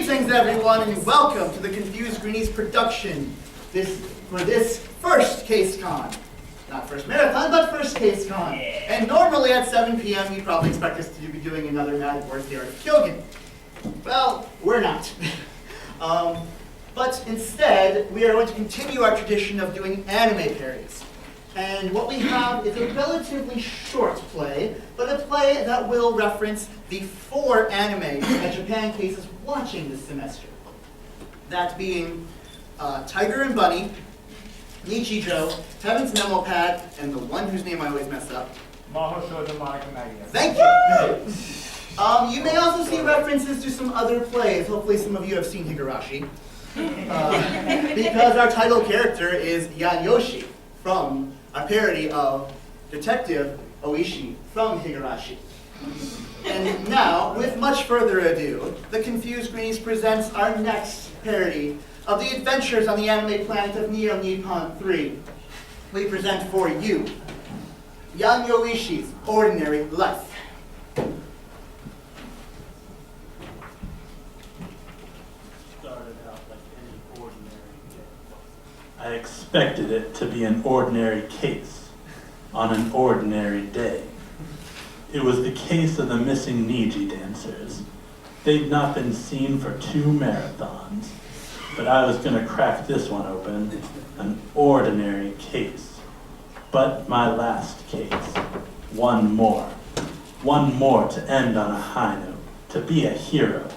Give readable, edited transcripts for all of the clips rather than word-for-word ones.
Greetings, everyone, and welcome to the Confused Greenies production for this first CaseCon. Not first marathon, but first CaseCon. And normally at 7 p.m. you'd probably expect us to be doing another Mad Wars here at Kyogen. Well, we're not. But instead, we are going to continue our tradition of doing anime parodies. And what we have is a relatively short play, but a play that will reference the 4 anime that JapanCASE is watching this semester. That being Tiger and Bunny, Nichijou, Heaven's Memo Pad, and the one whose name I always mess up. Thank you! You may also see references to some other plays. Hopefully some of you have seen Higurashi. Because our title character is Yanyoshi from a parody of Detective Oishi from Higurashi. And now, with much further ado, the Confused Greenies presents our next parody of the adventures on the anime planet of Neo-Nippon 3. We present for you Yanyoishi's Ordinary Life. I expected it to be an ordinary case on an ordinary day. It was the case of the missing Niji dancers. They'd not been seen for 2 marathons, but I was going to crack this one open, an ordinary case. But my last case, one more to end on a high note, to be a hero.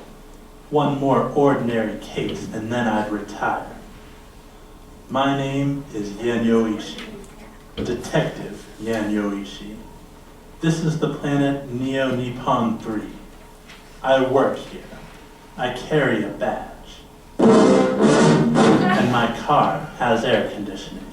One more ordinary case, and then I'd retire. My name is Yanyoishi, Detective Yanyoishi. This is the planet Neo-Nippon 3. I work here. I carry a badge. And my car has air conditioning.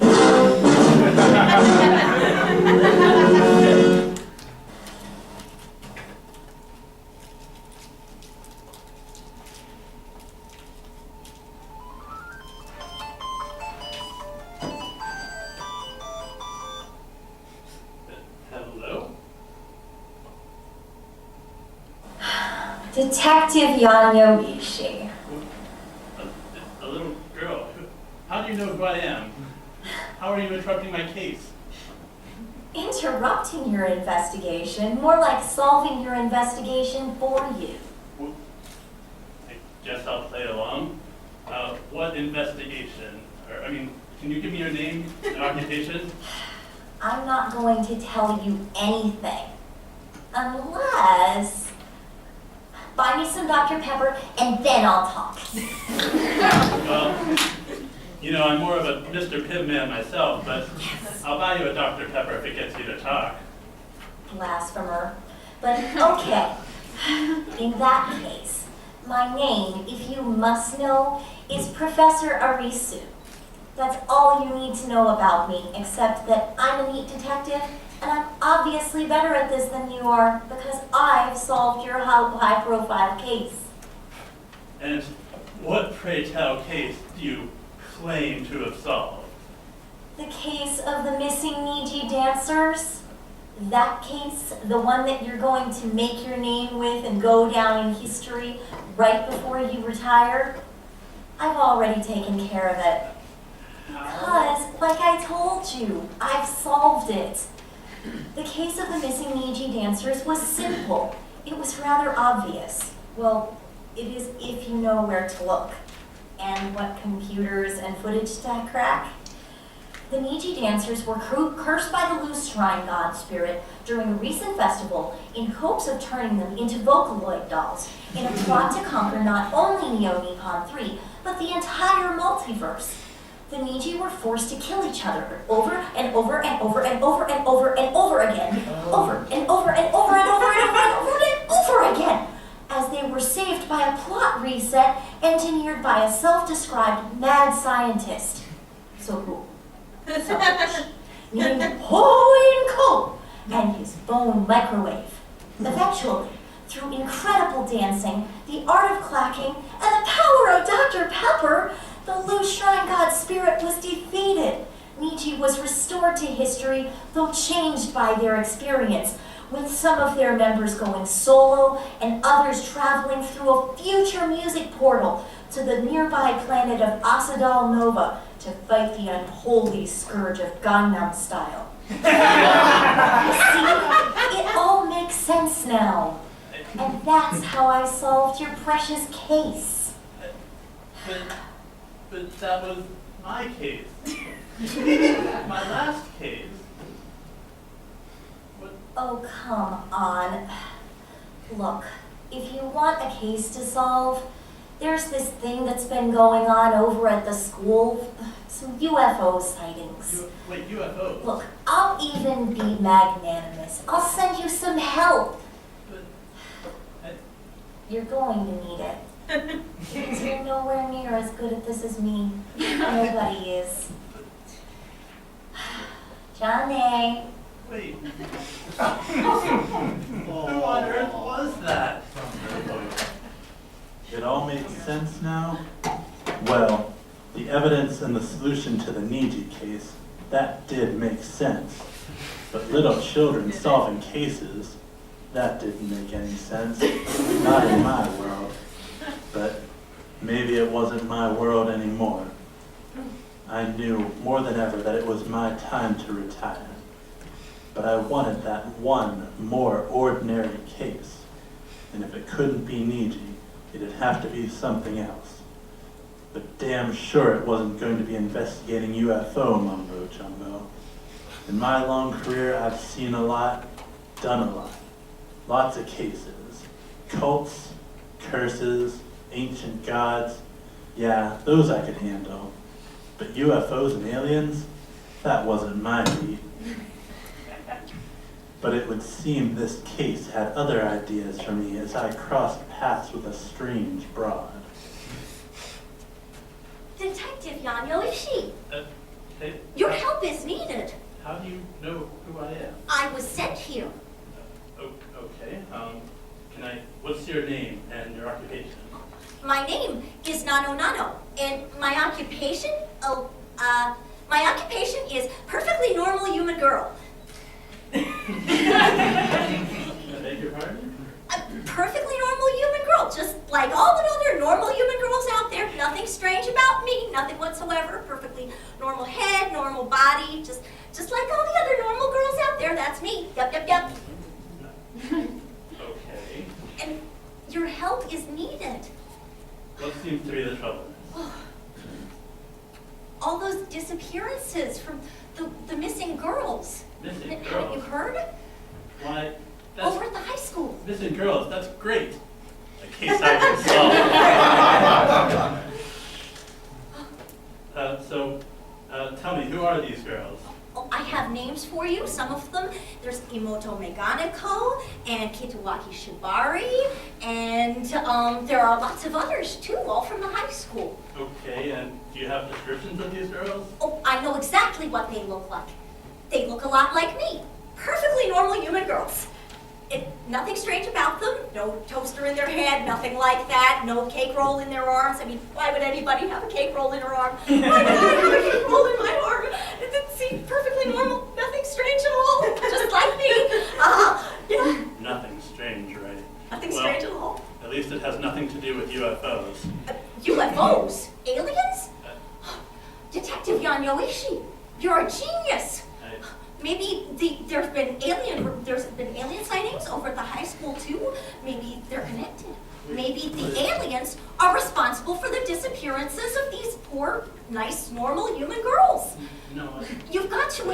Detective Yanyoishi. A little girl. How do you know who I am? How are you interrupting my case? Interrupting your investigation, more like solving your investigation for you. Well, I guess I'll play along. What investigation? Can you give me your name and occupation? I'm not going to tell you anything. Unless... buy me some Dr. Pepper, and then I'll talk. Well, I'm more of a Mr. Pibb man myself, but I'll buy you a Dr. Pepper if it gets you to talk. Blasphemer. But okay. In that case, my name, if you must know, is Professor Arisu. That's all you need to know about me, except that I'm a NEET detective, and I'm obviously better at this than you are, because I've solved your high-profile case. And what, pray tell, case do you claim to have solved? The case of the missing Niji dancers. That case, the one that you're going to make your name with and go down in history right before you retire. I've already taken care of it. Because, like I told you, I've solved it. The case of the missing Niji dancers was simple. It was rather obvious. Well, it is if you know where to look and what computers and footage to crack. The Niji dancers were cursed by the loose shrine god spirit during a recent festival in hopes of turning them into Vocaloid dolls in a plot to conquer not only Neo-Nippon 3, but the entire multiverse. The Niji were forced to kill each other over and over and over and over and over and over again. Over and over and over and over and over and over and over again. As they were saved by a plot reset engineered by a self-described mad scientist. So cool. Selfish. Named Hoinko and his bone microwave. Eventually, through incredible dancing, the art of clacking, and the power of Dr. Pepper, the loose shrine god spirit was defeated. Niji was restored to history, though changed by their experience, with some of their members going solo and others traveling through a future music portal to the nearby planet of Asadal Nova to fight the unholy scourge of Gangnam Style. You see, it all makes sense now. And that's how I solved your precious case. But that was my case. My last case. What? Oh, come on. Look, if you want a case to solve, there's this thing that's been going on over at the school. Some UFO sightings. Wait, UFOs? Look, I'll even be magnanimous. I'll send you some help. But You're going to need it. Because you're nowhere near as good at this as me. Nobody is. Johnny. wait. Who on earth was that? It all makes sense now? Well, the evidence and the solution to the Niji case, that did make sense. But little children solving cases, that didn't make any sense. Not in my world. But maybe it wasn't my world anymore. I knew more than ever that it was my time to retire. But I wanted that one more ordinary case. And if it couldn't be Niji, it'd have to be something else. But damn sure it wasn't going to be investigating UFO mumbo jumbo. In my long career, I've seen a lot, done a lot. Lots of cases. Cults, curses, ancient gods. Yeah, those I could handle. But UFOs and aliens? That wasn't my beat. But it would seem this case had other ideas for me as I crossed paths with a strange broad. Detective Yanyo Ishii, Hey, your help is needed. how do you know who I am? I was sent here. Okay, what's your name and your occupation? My name is Nano Nano, and my occupation, my occupation is perfectly normal human girl. I beg your pardon? A perfectly normal human girl, just like all the other normal human girls out there. Nothing strange about me, nothing whatsoever. Perfectly normal head, normal body, just like all the other normal girls out there. That's me. Yep. Okay. And your help is needed. What seems to be the trouble? All those disappearances from the missing girls. Missing Haven't girls? you heard? Why, that's Over at the high school. missing girls, that's great. A case I can solve. Tell me, who are these girls? Oh, I have names for you. Some of them. There's Imoto Meganeko and Kitawaki Shibari, and there are lots of others too, all from the high school. Okay, and do you have descriptions of these girls? Oh, I know exactly what they look like. They look a lot like me. Perfectly normal human girls. Nothing strange about them. No toaster in their head, nothing like that. No cake roll in their arms. I mean, why would anybody have a cake roll in her arm? Why would I have a cake roll in my arm? It seemed perfectly normal. Nothing strange at all. Just like me. Yeah. Nothing strange, right? Nothing Well, strange at all. At least it has nothing to do with UFOs. UFOs? Aliens? Detective Yanyo Ishii, you're a genius. Maybe there's been alien sightings over at the high school too. Maybe they're connected. Maybe the aliens are responsible for the disappearances of these poor, nice, normal human girls. No, You've got to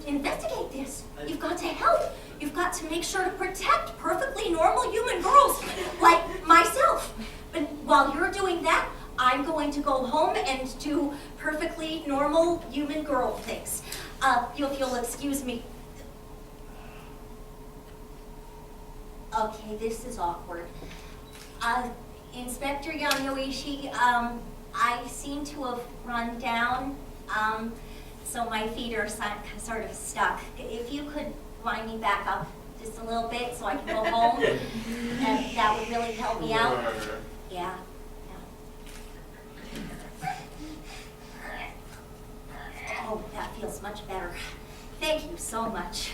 investigate this. You've got to help. You've got to make sure to protect perfectly normal human girls like myself. But while you're doing that, I'm going to go home and do perfectly normal human girl things. If you'll excuse me. Okay, this is awkward. Inspector Yanyo Ishii, I seem to have run down, so my feet are sort of stuck. If you could wind me back up just a little bit so I can go home, that would really help me out. Sure. Yeah. Oh, that feels much better. Thank you so much.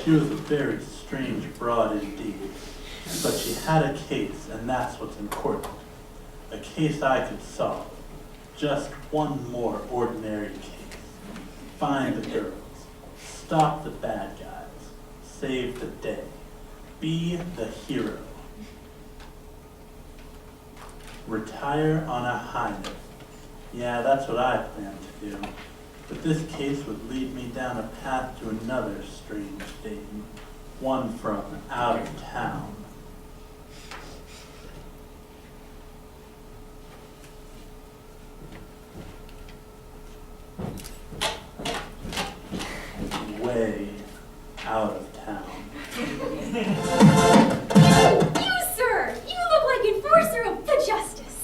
She was a very strange broad indeed, but she had a case, and that's what's important. A case I could solve. Just one more ordinary case. Find the girls. Stop the bad guys. Save the day. Be the hero. Retire on a high note. Yeah, that's what I plan to do. But this case would lead me down a path to another strange thing. One from out of town. Way out of town. You, sir! You look like enforcer of the justice.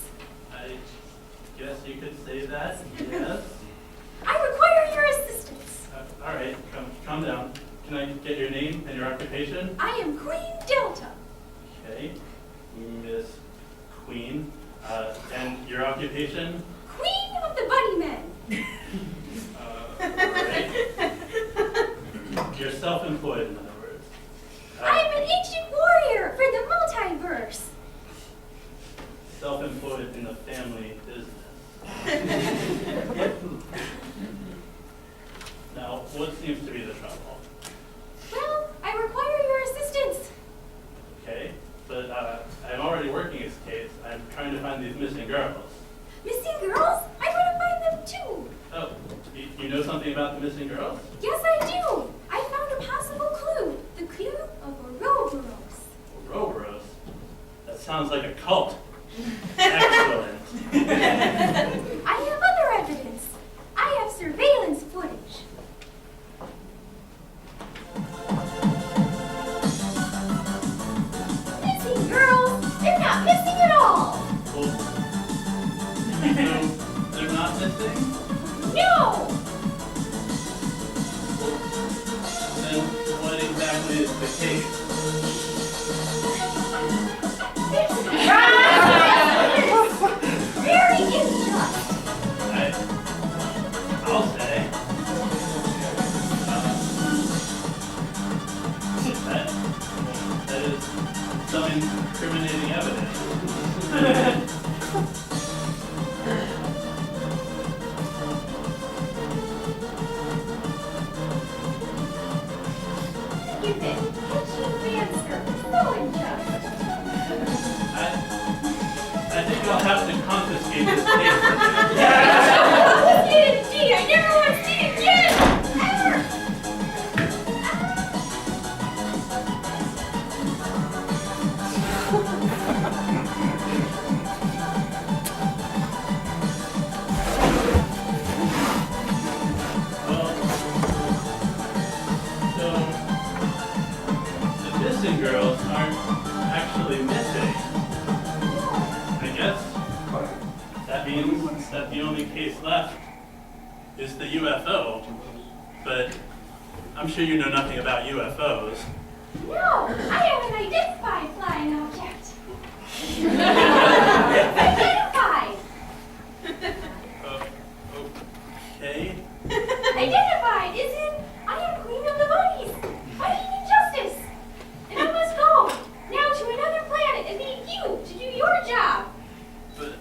I guess you could say that, yes. I require your assistance. All right, calm down. Can I get your name and your occupation? I am Queen Delta. Okay, Miss Queen. And your occupation? Queen of the Bunny Men. All right. You're self-employed, in other words. I'm an ancient warrior for the multiverse. Self-employed in the family business. Now, what seems to be the trouble? Well, I require your assistance. Okay, but I'm already working this case. I'm trying to find these missing girls. Missing girls? I want to find them too. Oh, you know something about the missing girls? Yes, I do. I found a possible clue. The clue of Ouroboros. Ouroboros? That sounds like a cult. Excellent. I have other evidence. I have surveillance footage. Missing girls? They're not missing at all. Well, so they're not missing? No! Then what exactly is the case? Very unjust. I'll say. That is some incriminating evidence. You think Henshin-H so unjust. I think I'll have to confiscate this case. Indeed, I never want to see it again! Ever! Well, so the missing girls aren't actually missing. I guess that means that the only case left is the UFO. But I'm sure you know nothing about UFOs. No, I have an identified flying object. Identified! Okay. Identified is in I am Queen of the Bunnies, fighting injustice. And I must go now to another planet and need you to do your job. But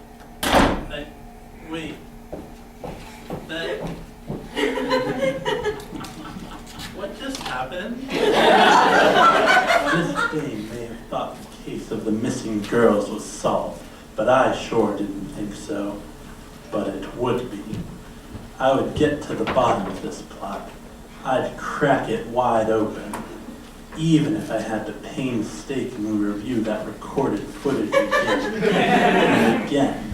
wait. That what just happened? This Dame may have thought the case of the missing girls was solved, but I sure didn't think so. But it would be. I would get to the bottom of this plot. I'd crack it wide open, even if I had to painstakingly review that recorded footage again and again,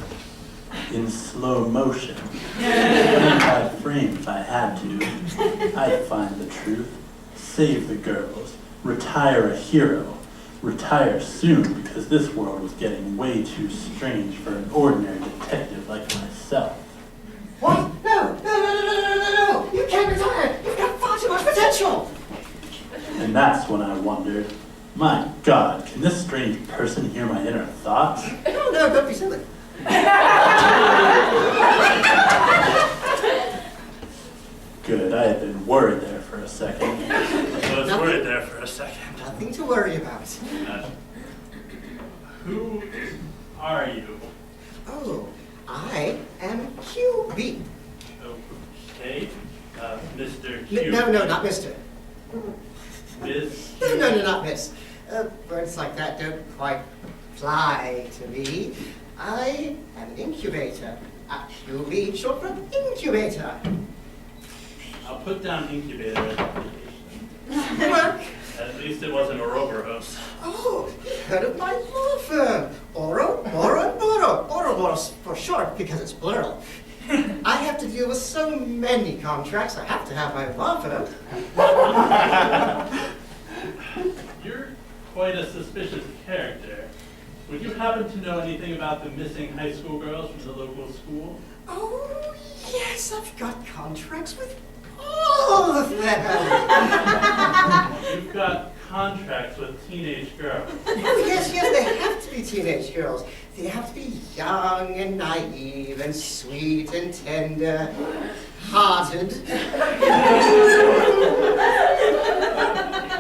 in slow motion, frame by frame if I had to. I'd find the truth, save the girls, retire a hero, retire soon because this world was getting way too strange for an ordinary detective like myself. What? No! You can't retire! You've got far too much potential! And that's when I wondered, my God, can this strange person hear my inner thoughts? No, don't be silly. Good, I had been worried there for a second. I was worried there a second. Nothing to worry about. Who are you? Oh, I am QB. Okay, Mr. Q. No, not Mr. Miss. No, not Miss. Words like that don't quite fly to me. I am an incubator. QB, short for incubator. I'll put down incubator as application. Work. At least it wasn't a Ouroboros. Oh, you've heard of my law firm. Oro, Moro, and Boro. Ouroboros for short because it's plural. I have to deal with so many contracts, I have to have my law firm. You're quite a suspicious character. Would you happen to know anything about the missing high school girls from the local school? Oh, yes, I've got contracts with all of them. You've got contracts with teenage girls. Oh, yes, they have to be teenage girls. They have to be young and naive and sweet and tender-hearted.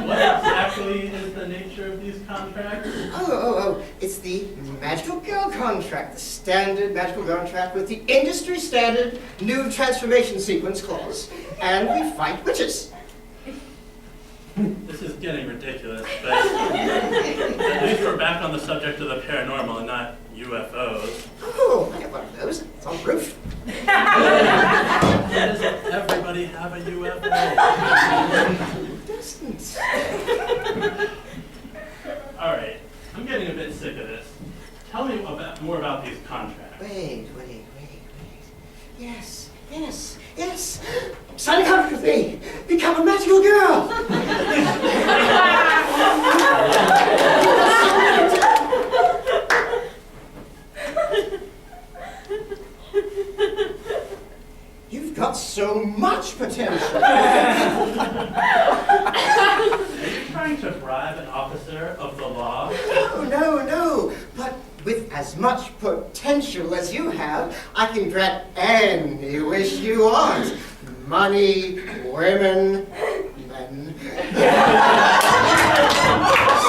What exactly is the nature of these contracts? Oh, it's the magical girl contract, the standard magical girl contract with the industry standard nude transformation sequence clause. And we fight witches. This is getting ridiculous, but at least we're back on the subject of the paranormal and not UFOs. Oh, I got one of those. It's on the roof. Why doesn't everybody have a UFO? Who doesn't? All right, I'm getting a bit sick of this. Tell me more about these contracts. Wait. Yes. Sign a contract with me. Become a magical girl. You've got so much potential. Are you trying to bribe an officer of the law? No. But with as much potential as you have, I can grant any wish you want. Money, women, men.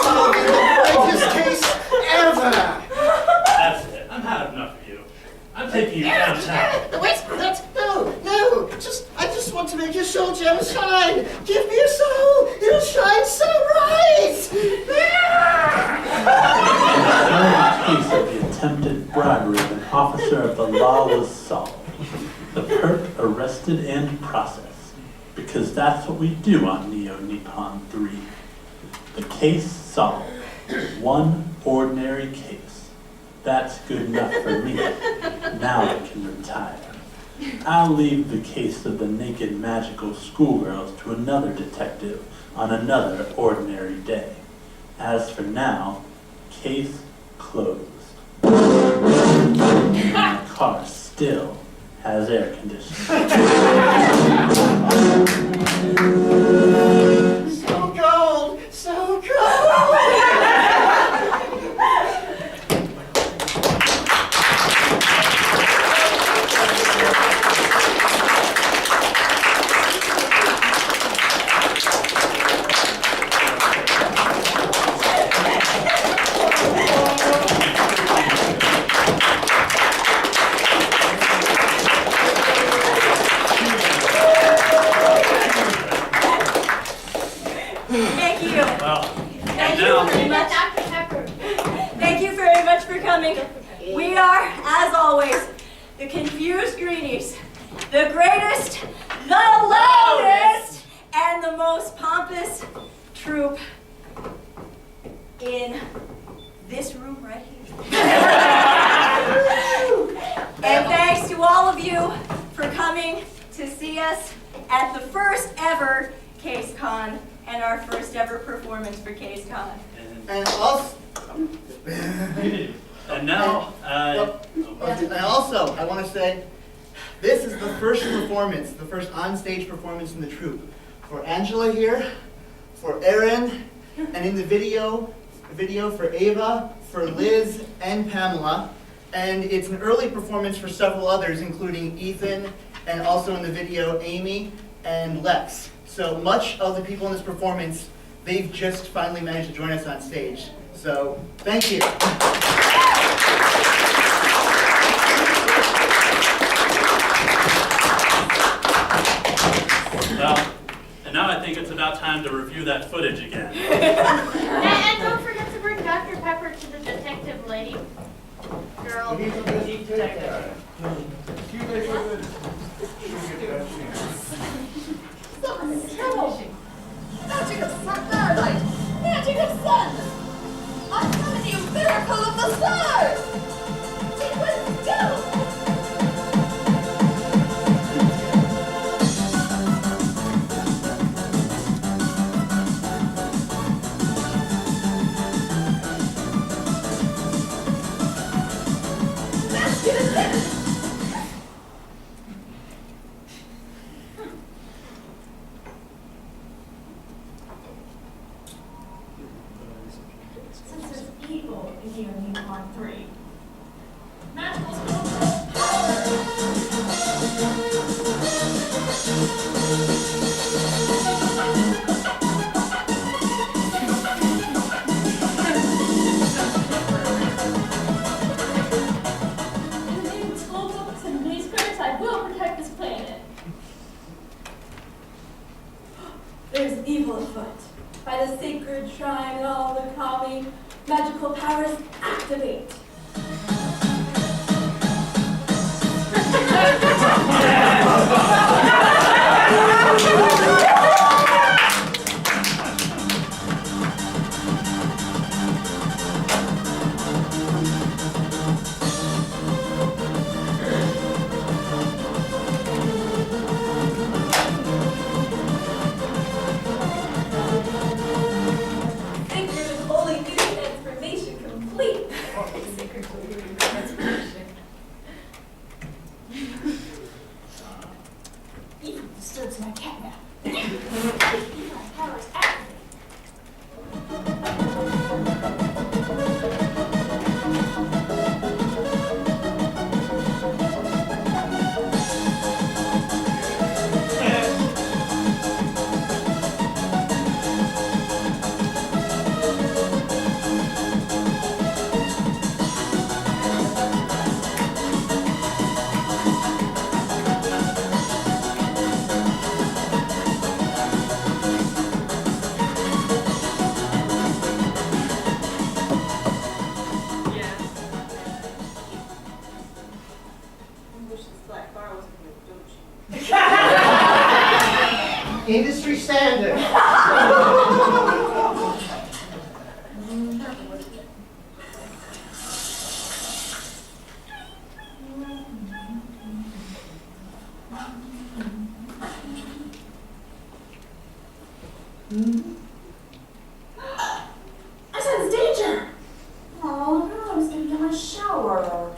Solving the greatest case ever. That's it. I've had enough of you. I'm taking you downtown. Wait, no. I just want to make your soul gem shine. Give me your soul. It'll shine so bright. The case of the attempted bribery of an officer of the law was solved. The perp arrested and processed, because that's what we do on Neo-Nippon 3. The case solved. One ordinary case. That's good enough for me. Now I can retire. I'll leave the case of the naked magical schoolgirls to another detective on another ordinary day. As for now, case closed. My car still has air conditioning. So cold. Thank you. Well, Thank you very much. Thank you very much for coming. We are, as always, the confused Greenies, the greatest, the loudest, and the most pompous troupe in this room right here. And thanks to all of you for coming to see us at the first ever CaseCon and our first ever performance for CaseCon. And also, and now, and also, I want to say, this is the first performance, the first on-stage performance in the troupe. For Angela here, for Erin, and in the video for Ava, for Liz, and Pamela. And it's an early performance for several others, including Ethan, and also in the video, Amy and Lex. So much of the people in this performance they've just finally managed to join us on stage. So, thank you. Well, and now I think it's about time to review that footage again. And don't forget to bring Dr. Pepper to the detective lady. Girl. Magic of paradise! Magic of sun! I'm telling you, miracle of the stars! Sequence, go! Let's get it done! Since there's evil in Neo-Nippon 3. Magical In the name of school books and police credits, I will protect this planet. There's evil afoot. By the sacred shrine and all the kami, magical powers activate. Sacred and holy beauty transformation complete. Sacred holy beauty transformation. Evil disturbs my catnap. Evil powers activate. Industry standard. I sense danger! Oh no, I was gonna get my shower.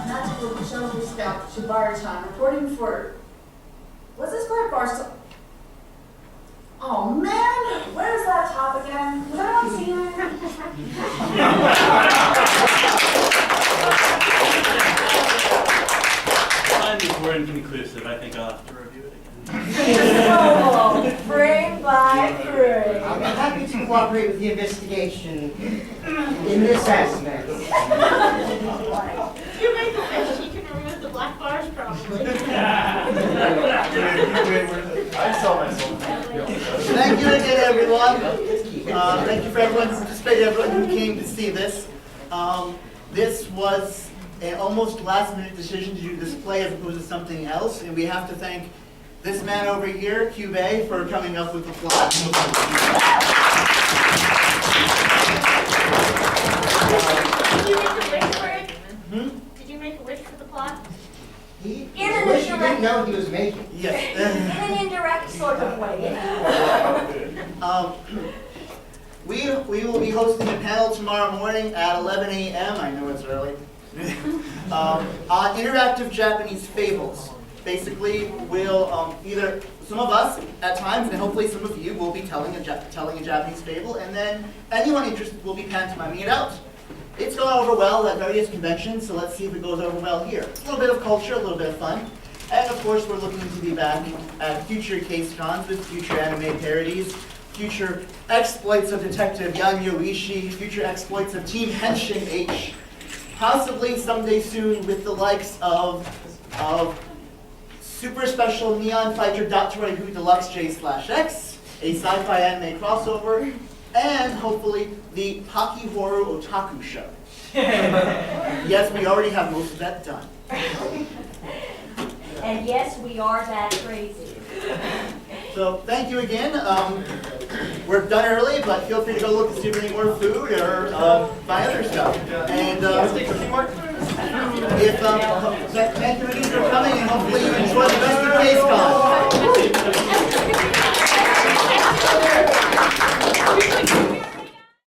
Magical show respect to Barton, reporting for. What's this part, Barstow? Oh man, where's that top again? Was I on Findings were inconclusive. I think I'll have to review it again. Oh, frame by frame. I'm happy to cooperate with the investigation in this aspect. You made the fish, you can remove the black bars probably. I saw myself. Thank you again, everyone. Thank you for everyone who participated, everyone who came to see this. This was an almost last-minute decision to do display as opposed to something else, and we have to thank this man over here, Cube, for coming up with the plot. Did you make a wish for it? Hmm? Did you make a wish for the plot? He In an wish you indirect- didn't know he was making. Yes. In an indirect sort of way. Um, we will be hosting a panel tomorrow morning at 11 a.m. I know it's early. On interactive Japanese fables. Basically, we'll either some of us at times, and hopefully some of you, will be telling a Japanese fable, and then anyone interested will be pantomiming it out. It's gone over well at various conventions, so let's see if it goes over well here. A little bit of culture, a little bit of fun. And of course, we're looking to be back at future CaseCons with future anime parodies, future exploits of Detective Yan Yoichi, future exploits of Team Henshin-H, possibly someday soon with the likes of Super Special Neon Fighter Who Deluxe J/X, a sci-fi anime crossover, and hopefully the Pakihoru Otaku show. Yes, we already have most of that done. And yes, we are that crazy. So thank you again. We're done early, but feel free to go look to see if there's any more food or buy other stuff. And thank you again for coming, and hopefully you enjoy the rest of CaseCon.